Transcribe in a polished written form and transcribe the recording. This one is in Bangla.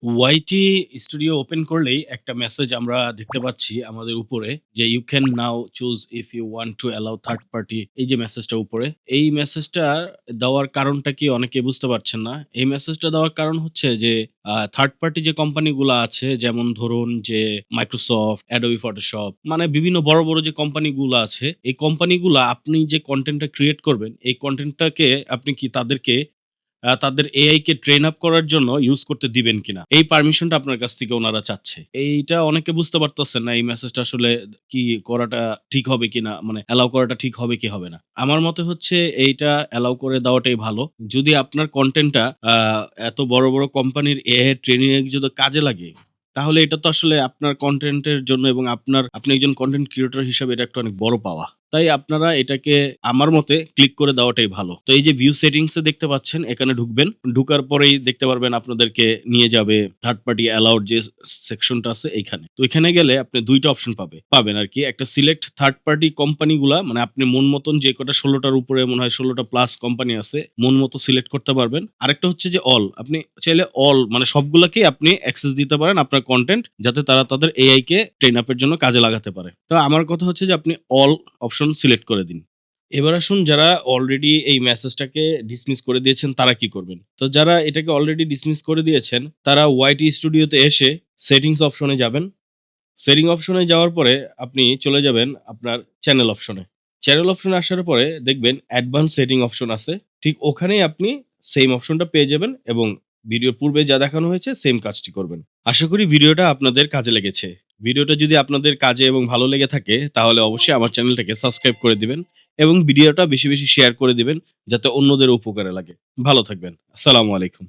ওয়াইটি স্টুডিও ওপেন করলেই একটা মেসেজ আমরা দেখতে পাচ্ছি আমাদের উপরে যে you can now choose if you want to allow third party, এই যে মেসেজটা উপরে, এই মেসেজটা দেওয়ার কারণটা কি অনেকে বুঝতে পারছেন না। এই মেসেজটা দেওয়ার কারণ হচ্ছে যে থার্ড পার্টি যে কোম্পানিগুলো আছে, যেমন ধরুন যে মাইক্রোসফট, অ্যাডোবি ফটোশপ, মানে বিভিন্ন বড় বড় যে কোম্পানিগুলো আছে, এই কোম্পানিগুলা আপনি যে কন্টেন্টটা ক্রিয়েট করবেন, এই কন্টেন্টটাকে আপনি কি তাদেরকে তাদের এআই কে ট্রেন আপ করার জন্য ইউজ করতে দিবেন কিনা? এই পারমিশনটা আপনার কাছ থেকে ওনারা চাচ্ছে। এইটা অনেকে বুঝতে পারতেছেন না, এই মেসেজটা আসলে কি করাটা ঠিক হবে কিনা? মানে অ্যালাও করাটা ঠিক হবে কি হবে না? আমার মতে হচ্ছে এইটা অ্যালাও করে দেওয়াটাই ভালো। যদি আপনার কনটেন্টটা এত বড়, বড় কোম্পানির এআই ট্রেনিং এ যদি কাজে লাগে, তাহলে এটা তো আসলে আপনার কনটেন্টের জন্য এবং আপনি একজন কনটেন্ট ক্রিয়েটর হিসেবে এটা একটা অনেক বড় পাওয়া। তাই আপনারা এটাকে আমার মতে ক্লিক করে দেওয়াটাই ভালো। তো এই যে ভিউ সেটিংস এ দেখতে পাচ্ছেন, এখানে ঢুকবেন। ঢুকার পরেই দেখতে পারবেন আপনাদেরকে নিয়ে যাবে থার্ড পার্টি অ্যালাউড যে সেকশনটা আছে এইখানে। তো এখানে গেলে আপনি ২ টা অপশন পাবেন আরকি। একটা সিলেক্ট থার্ড পার্টি কোম্পানিগুলা, মানে আপনি মন মতন যে কটা ১৬ টার উপরে মনে হয় ১৬ টা প্লাস কোম্পানি আছে, মন মতো সিলেক্ট করতে পারবেন। আরেকটা হচ্ছে যে অল। আপনি চাইলে অল মানে সবগুলাকেই আপনি অ্যাক্সেস দিতে পারেন আপনার কনটেন্ট, যাতে তারা তাদের এআই কে ট্রেন আপ এর জন্য কাজে লাগাতে পারে। তো আমার কথা হচ্ছে যে আপনি অল অপশন সিলেক্ট করে দিন। এবার আসুন, যারা অলরেডি এই মেসেজটাকে ডিসমিস করে দিয়েছেন তারা কি করবেন? তো যারা এটাকে অলরেডি ডিসমিস করে দিয়েছেন, তারা ওয়াইটি স্টুডিওতে এসে সেটিংস অপশনে যাবেন। সেটিং অপশনে যাওয়ার পরে আপনি চলে যাবেন আপনার চ্যানেল অপশনে। চ্যানেল অপশনে আসার পরে দেখবেন অ্যাডভান্স সেটিং অপশন আছে। ঠিক ওখানেই আপনি সেইম অপশনটা পেয়ে যাবেন এবং ভিডিওর পূর্বে যা দেখানো হয়েছে সেইম কাজটি করবেন। আশা করি ভিডিওটা আপনাদের কাজে লেগেছে। ভিডিওটা যদি আপনাদের কাজে এবং ভালো লেগে থাকে, তাহলে অবশ্যই আমার চ্যানেলটাকে সাবস্ক্রাইব করে দিবেন এবং ভিডিওটা বেশি, বেশি শেয়ার করে দিবেন, যাতে অন্যদেরও উপকারে লাগে। ভালো থাকবেন। আসসালামু আলাইকুম।